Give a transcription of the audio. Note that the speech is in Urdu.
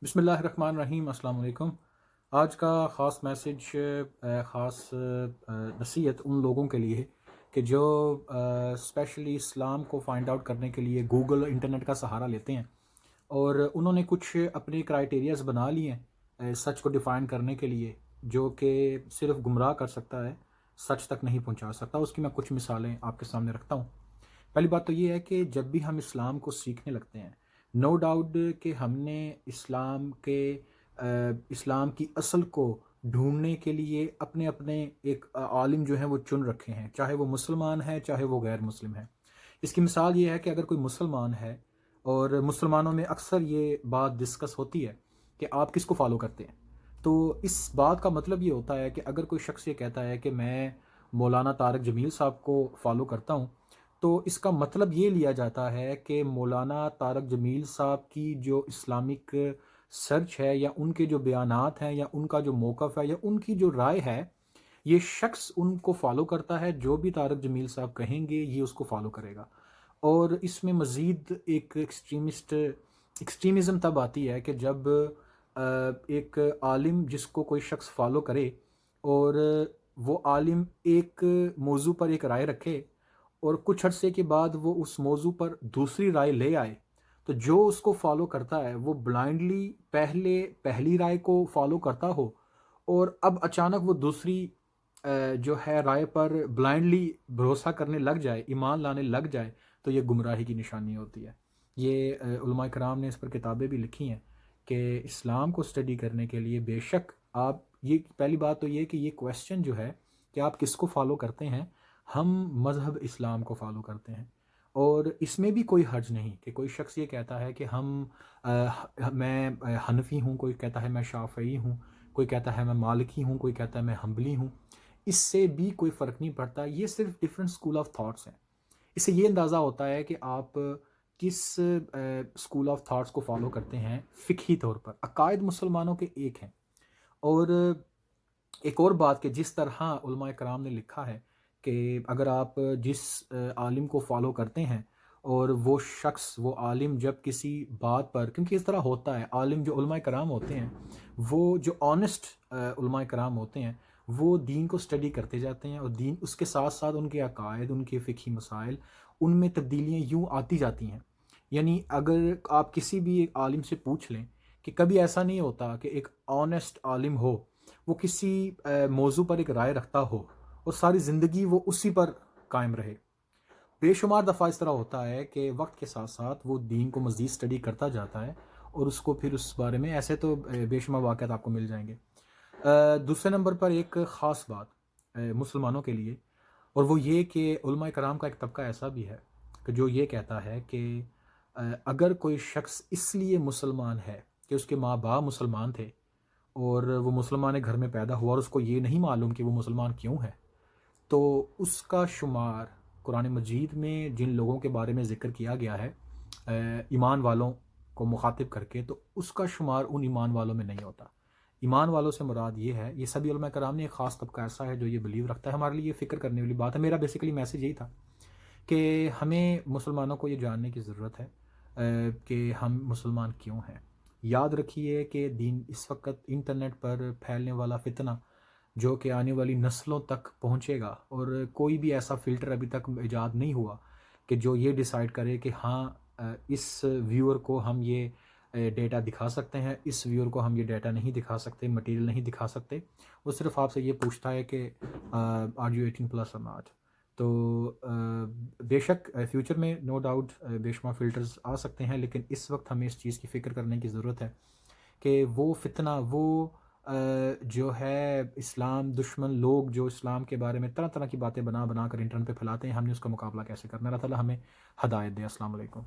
بسم اللہ الرحمن الرحیم۔ السلام علیکم۔ آج کا خاص میسج، خاص نصیحت ان لوگوں کے لیے کہ جو اسپیشلی اسلام کو فائنڈ آؤٹ کرنے کے لیے گوگل انٹرنیٹ کا سہارا لیتے ہیں، اور انہوں نے کچھ اپنے کرائیٹیریاز بنا لیے ہیں سچ کو ڈیفائن کرنے کے لیے، جو کہ صرف گمراہ کر سکتا ہے، سچ تک نہیں پہنچا سکتا۔ اس کی میں کچھ مثالیں آپ کے سامنے رکھتا ہوں۔ پہلی بات تو یہ ہے کہ جب بھی ہم اسلام کو سیکھنے لگتے ہیں، نو ڈاؤٹ کہ ہم نے اسلام کی اصل کو ڈھونڈنے کے لیے اپنے اپنے ایک عالم جو ہیں وہ چن رکھے ہیں، چاہے وہ مسلمان ہے چاہے وہ غیر مسلم ہے۔ اس کی مثال یہ ہے کہ اگر کوئی مسلمان ہے، اور مسلمانوں میں اکثر یہ بات ڈسکس ہوتی ہے کہ آپ کس کو فالو کرتے ہیں، تو اس بات کا مطلب یہ ہوتا ہے کہ اگر کوئی شخص یہ کہتا ہے کہ میں مولانا طارق جمیل صاحب کو فالو کرتا ہوں، تو اس کا مطلب یہ لیا جاتا ہے کہ مولانا طارق جمیل صاحب کی جو اسلامک سرچ ہے، یا ان کے جو بیانات ہیں، یا ان کا جو موقف ہے، یا ان کی جو رائے ہے، یہ شخص ان کو فالو کرتا ہے۔ جو بھی طارق جمیل صاحب کہیں گے یہ اس کو فالو کرے گا۔ اور اس میں مزید ایک ایکسٹریمزم تب آتی ہے کہ جب ایک عالم جس کو کوئی شخص فالو کرے، اور وہ عالم ایک موضوع پر ایک رائے رکھے، اور کچھ عرصے کے بعد وہ اس موضوع پر دوسری رائے لے آئے، تو جو اس کو فالو کرتا ہے وہ بلائنڈلی پہلی رائے کو فالو کرتا ہو، اور اب اچانک وہ دوسری جو ہے رائے پر بلائنڈلی بھروسہ کرنے لگ جائے، ایمان لانے لگ جائے، تو یہ گمراہی کی نشانی ہوتی ہے۔ یہ علماء کرام نے اس پر کتابیں بھی لکھی ہیں کہ اسلام کو اسٹڈی کرنے کے لیے بے شک آپ، یہ پہلی بات تو یہ کہ یہ کویسچن جو ہے کہ آپ کس کو فالو کرتے ہیں، ہم مذہب اسلام کو فالو کرتے ہیں، اور اس میں بھی کوئی حرج نہیں کہ کوئی شخص یہ کہتا ہے کہ میں حنفی ہوں، کوئی کہتا ہے میں شافعی ہوں، کوئی کہتا ہے میں مالکی ہوں، کوئی کہتا ہے میں حنبلی ہوں۔ اس سے بھی کوئی فرق نہیں پڑتا، یہ صرف ڈفرینٹ اسکول آف تھاٹس ہیں۔ اس سے یہ اندازہ ہوتا ہے کہ آپ کس اسکول آف تھاٹس کو فالو کرتے ہیں فقہی طور پر۔ عقائد مسلمانوں کے ایک ہیں، اور ایک اور بات کہ جس طرح علماء کرام نے لکھا ہے کہ اگر آپ جس عالم کو فالو کرتے ہیں، اور وہ شخص، وہ عالم جب کسی بات پر، کیونکہ اس طرح ہوتا ہے، عالم جو علماء کرام ہوتے ہیں، وہ جو آنیسٹ علماء کرام ہوتے ہیں، وہ دین کو اسٹڈی کرتے جاتے ہیں، اور دین اس کے ساتھ ساتھ ان کے عقائد، ان کے فقہی مسائل، ان میں تبدیلیاں یوں آتی جاتی ہیں۔ یعنی اگر آپ کسی بھی ایک عالم سے پوچھ لیں کہ کبھی ایسا نہیں ہوتا کہ ایک آنیسٹ عالم ہو، وہ کسی موضوع پر ایک رائے رکھتا ہو، اور ساری زندگی وہ اسی پر قائم رہے۔ بے شمار دفعہ اس طرح ہوتا ہے کہ وقت کے ساتھ ساتھ وہ دین کو مزید اسٹڈی کرتا جاتا ہے، اور اس کو پھر اس بارے میں ایسے تو بے شمار واقعات آپ کو مل جائیں گے۔ دوسرے نمبر پر ایک خاص بات مسلمانوں کے لیے، اور وہ یہ کہ علماء کرام کا ایک طبقہ ایسا بھی ہے کہ جو یہ کہتا ہے کہ اگر کوئی شخص اس لیے مسلمان ہے کہ اس کے ماں باپ مسلمان تھے، اور وہ مسلمان گھر میں پیدا ہوا، اور اس کو یہ نہیں معلوم کہ وہ مسلمان کیوں ہے، تو اس کا شمار قرآن مجید میں جن لوگوں کے بارے میں ذکر کیا گیا ہے ایمان والوں کو مخاطب کر کے، تو اس کا شمار ان ایمان والوں میں نہیں ہوتا۔ ایمان والوں سے مراد یہ ہے، یہ سبھی علماء کرام نے، ایک خاص طبقہ ایسا ہے جو یہ بلیو رکھتا ہے۔ ہمارے لیے یہ فکر کرنے والی بات ہے۔ میرا بیسیکلی میسیج یہی تھا کہ ہمیں مسلمانوں کو یہ جاننے کی ضرورت ہے کہ ہم مسلمان کیوں ہیں۔ یاد رکھیے کہ دین اس وقت انٹرنیٹ پر پھیلنے والا فتنہ جو کہ آنے والی نسلوں تک پہنچے گا، اور کوئی بھی ایسا فلٹر ابھی تک ایجاد نہیں ہوا کہ جو یہ ڈیسائیڈ کرے کہ ہاں اس ویور کو ہم یہ ڈیٹا دکھا سکتے ہیں، اس ویور کو ہم یہ ڈیٹا نہیں دکھا سکتے، مٹیریل نہیں دکھا سکتے۔ وہ صرف آپ سے یہ پوچھتا ہے کہ آر یو 18+ اور ناٹ۔ تو بے شک فیوچر میں نو ڈاؤٹ بے شمار فلٹرز آ سکتے ہیں، لیکن اس وقت ہمیں اس چیز کی فکر کرنے کی ضرورت ہے کہ وہ فتنہ، وہ جو ہے اسلام دشمن لوگ جو اسلام کے بارے میں طرح طرح کی باتیں بنا کر انٹرنیٹ پہ پھیلاتے ہیں، ہم نے اس کا مقابلہ کیسے کرنا ہے۔ اللہ تعالیٰ ہمیں ہدایت دے۔ السلام علیکم۔